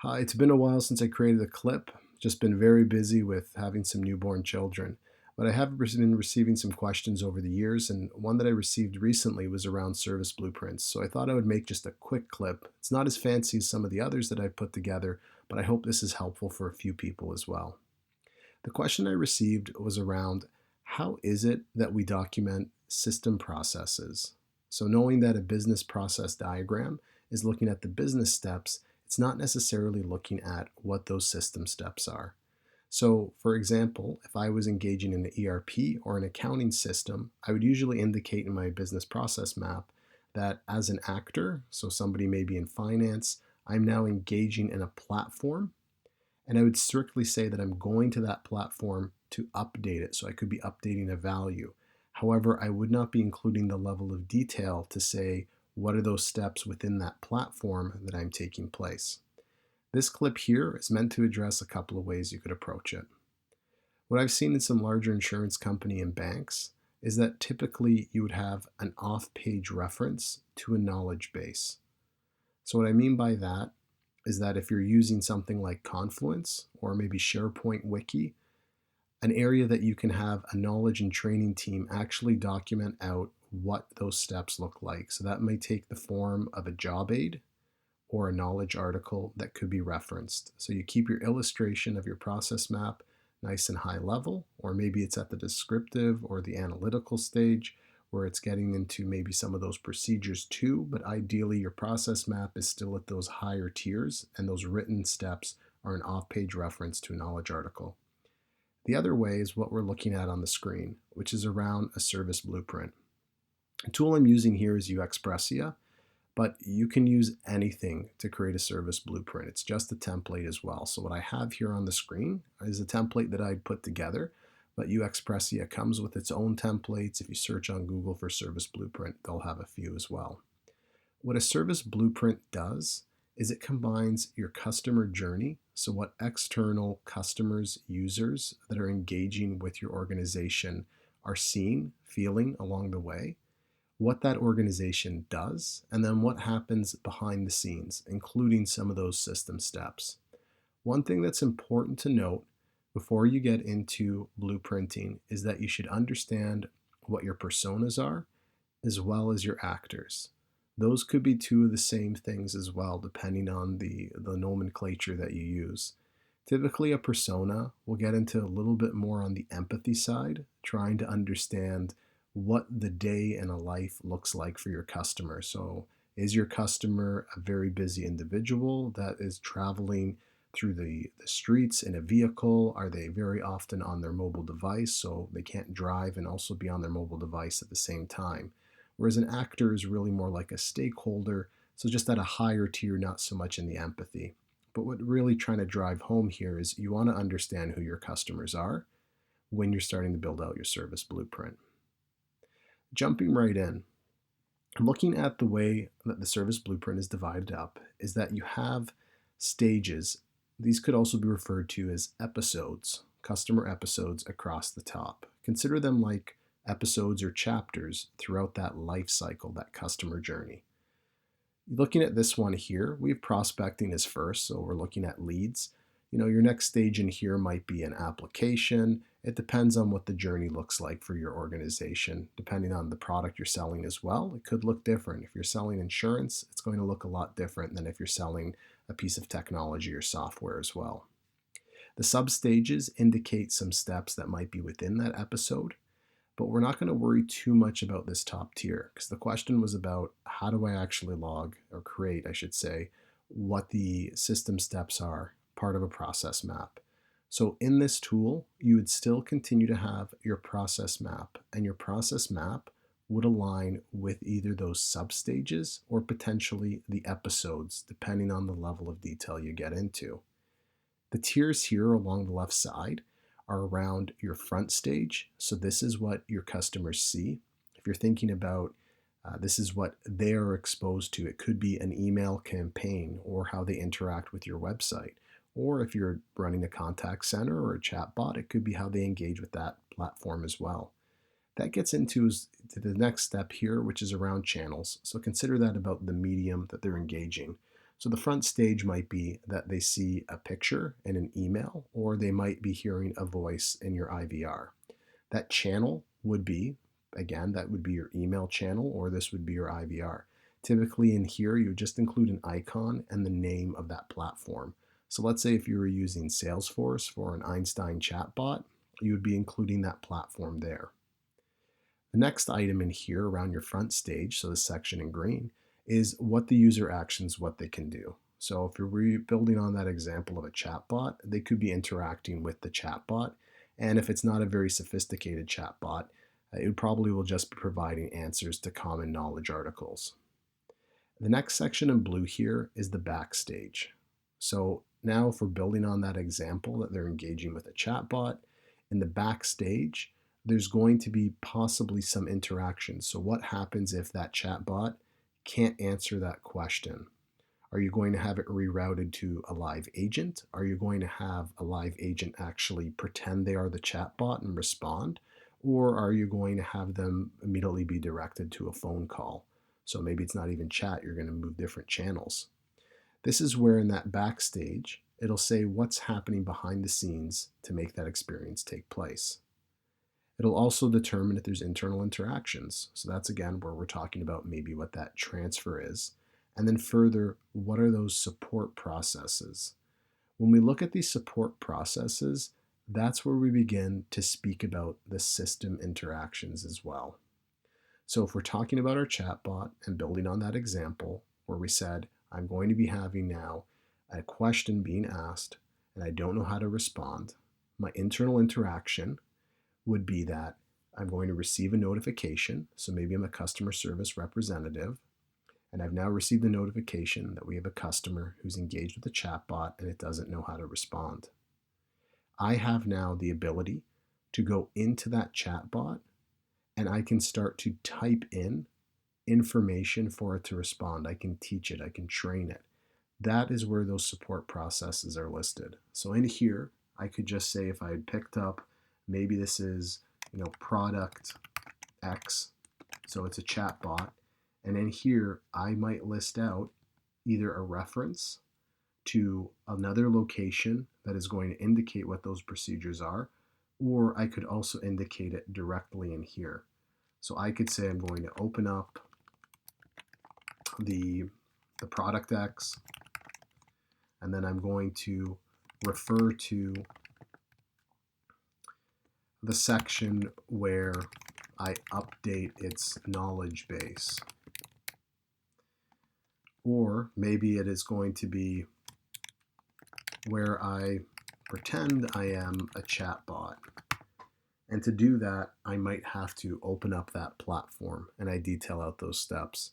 Hi, it's been a while since I created a clip. Just been very busy with having some newborn children. But I have been receiving some questions over the years, and one that I received recently was around service blueprints. So I thought I would make just a quick clip. It's not as fancy as some of the others that I've put together, but I hope this is helpful for a few people as well. The question I received was around how is it that we document system processes? So, knowing that a business process diagram is looking at the business steps, it's not necessarily looking at what those system steps are. So, for example, if I was engaging in an ERP or an accounting system, I would usually indicate in my business process map that as an actor, so somebody maybe in finance, I'm now engaging in a platform, and I would strictly say that I'm going to that platform to update it. So I could be updating a value. However, I would not be including the level of detail to say what are those steps within that platform that I'm taking place. This clip here is meant to address a couple of ways you could approach it. What I've seen in some larger insurance company and banks is that typically you would have an off-page reference to a knowledge base. So what I mean by that is that if you're using something like Confluence or maybe SharePoint Wiki, an area that you can have a knowledge and training team actually document out what those steps look like. So that may take the form of a job aid or a knowledge article that could be referenced. So you keep your illustration of your process map nice and high level, or maybe it's at the descriptive or the analytical stage where it's getting into maybe some of those procedures too, but ideally your process map is still at those higher tiers and those written steps are an off-page reference to a knowledge article. The other way is what we're looking at on the screen, which is around a service blueprint. The tool I'm using here is Uxpressia, but you can use anything to create a service blueprint. It's just a template as well. So what I have here on the screen is a template that I put together, but Uxpressia comes with its own templates. If you search on Google for service blueprint, they'll have a few as well. What a service blueprint does is it combines your customer journey, so what external customers, users that are engaging with your organization are seeing, feeling along the way, what that organization does, and then what happens behind the scenes, including some of those system steps. One thing that's important to note before you get into blueprinting is that you should understand what your personas are as well as your actors. Those could be two of the same things as well, depending on the nomenclature that you use. Typically, a persona will get into a little bit more on the empathy side, trying to understand what the day in a life looks like for your customer. So, is your customer a very busy individual that is traveling through the streets in a vehicle? Are they very often on their mobile device so they can't drive and also be on their mobile device at the same time? Whereas an actor is really more like a stakeholder, so just at a higher tier, not so much in the empathy. But what really trying to drive home here is you want to understand who your customers are when you're starting to build out your service blueprint. Jumping right in, looking at the way that the service blueprint is divided up is that you have stages. These could also be referred to as episodes, customer episodes across the top. Consider them like episodes or chapters throughout that life cycle, that customer journey. Looking at this one here, we have prospecting as first, so we're looking at leads. Your next stage in here might be an application. It depends on what the journey looks like for your organization, depending on the product you're selling as well. It could look different. If you're selling insurance, it's going to look a lot different than if you're selling a piece of technology or software as well. The sub-stages indicate some steps that might be within that episode, but we're not going to worry too much about this top tier because the question was about how do I actually log or create, I should say, what the system steps are, part of a process map. So in this tool, you would still continue to have your process map, and your process map would align with either those sub-stages or potentially the episodes, depending on the level of detail you get into. The tiers here along the left side are around your front stage. So this is what your customers see. If you're thinking about this is what they are exposed to. It could be an email campaign or how they interact with your website. Or if you're running a contact center or a chat bot, it could be how they engage with that platform as well. That gets into the next step here, which is around channels. So consider that about the medium that they're engaging. So the front stage might be that they see a picture in an email, or they might be hearing a voice in your IVR. That channel would be, again, that would be your email channel, or this would be your IVR. Typically in here, you would just include an icon and the name of that platform. So let's say if you were using Salesforce for an Einstein chatbot, you would be including that platform there. The next item in here around your front stage, so the section in green, is what the user actions, what they can do. So if you're building on that example of a chatbot, they could be interacting with the chatbot. And if it's not a very sophisticated chatbot, it probably will just be providing answers to common knowledge articles. The next section in blue here is the backstage. So now if we're building on that example that they're engaging with a chatbot, in the backstage, there's going to be possibly some interaction. So what happens if that chatbot can't answer that question? Are you going to have it rerouted to a live agent? Are you going to have a live agent actually pretend they are the chatbot and respond? Or are you going to have them immediately be directed to a phone call? So maybe it's not even chat, you're going to move different channels. This is where in that backstage, it'll say what's happening behind the scenes to make that experience take place. It'll also determine if there's internal interactions. So that's again where we're talking about maybe what that transfer is. And then further, what are those support processes? When we look at these support processes, that's where we begin to speak about the system interactions as well. So if we're talking about our chatbot and building on that example where we said, I'm going to be having now a question being asked and I don't know how to respond, my internal interaction would be that I'm going to receive a notification. So maybe I'm a customer service representative, and I've now received a notification that we have a customer who's engaged with the chatbot and it doesn't know how to respond. I have now the ability to go into that chatbot and I can start to type in information for it to respond. I can teach it, I can train it. That is where those support processes are listed. So in here, I could just say if I had picked up, maybe this is, product X, so it's a chatbot, and in here, I might list out either a reference to another location that is going to indicate what those procedures are, or I could also indicate it directly in here. So I could say I'm going to open up the product X, and then I'm going to refer to the section where I update its knowledge base. Or maybe it is going to be where I pretend I am a chatbot. And to do that, I might have to open up that platform and I detail out those steps.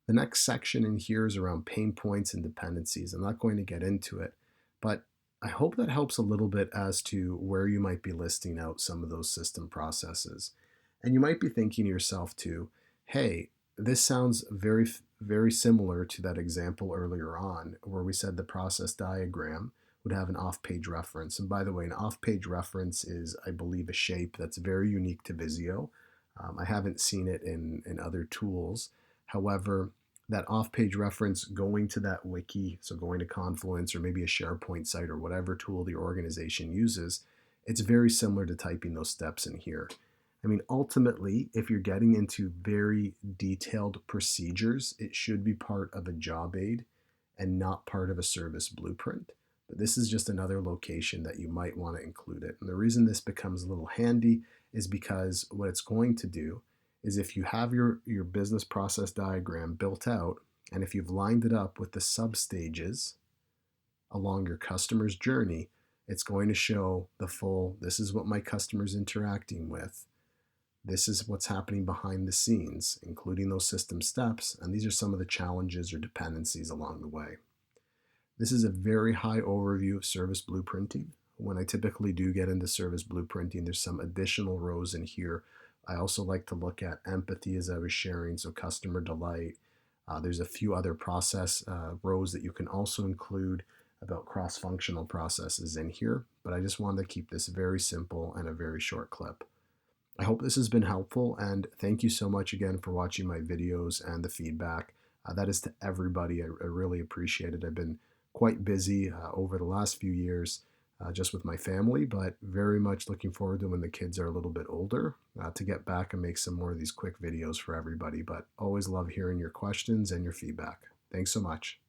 The next section in here is around pain points and dependencies. I'm not going to get into it, but I hope that helps a little bit as to where you might be listing out some of those system processes. And you might be thinking to yourself too, hey, this sounds very, very similar to that example earlier on where we said the process diagram would have an off-page reference. And by the way, an off-page reference is, I believe, a shape that's very unique to Visio. I haven't seen it in other tools. However, that off-page reference going to that wiki, so going to Confluence or maybe a SharePoint site or whatever tool the organization uses, it's very similar to typing those steps in here. I mean, ultimately, if you're getting into very detailed procedures, it should be part of a job aid and not part of a service blueprint. But this is just another location that you might want to include it. And the reason this becomes a little handy is because what it's going to do is if you have your business process diagram built out, and if you've lined it up with the sub-stages along your customer's journey, it's going to show the full, this is what my customer's interacting with. This is what's happening behind the scenes, including those system steps, and these are some of the challenges or dependencies along the way. This is a very high overview of service blueprinting. When I typically do get into service blueprinting, there's some additional rows in here. I also like to look at empathy as I was sharing, so customer delight. There's a few other process rows that you can also include about cross-functional processes in here, but I just wanted to keep this very simple and a very short clip. I hope this has been helpful, and thank you so much again for watching my videos and the feedback. That is to everybody. I really appreciate it. I've been quite busy over the last few years just with my family, but very much looking forward to when the kids are a little bit older to get back and make some more of these quick videos for everybody. But always love hearing your questions and your feedback. Thanks so much.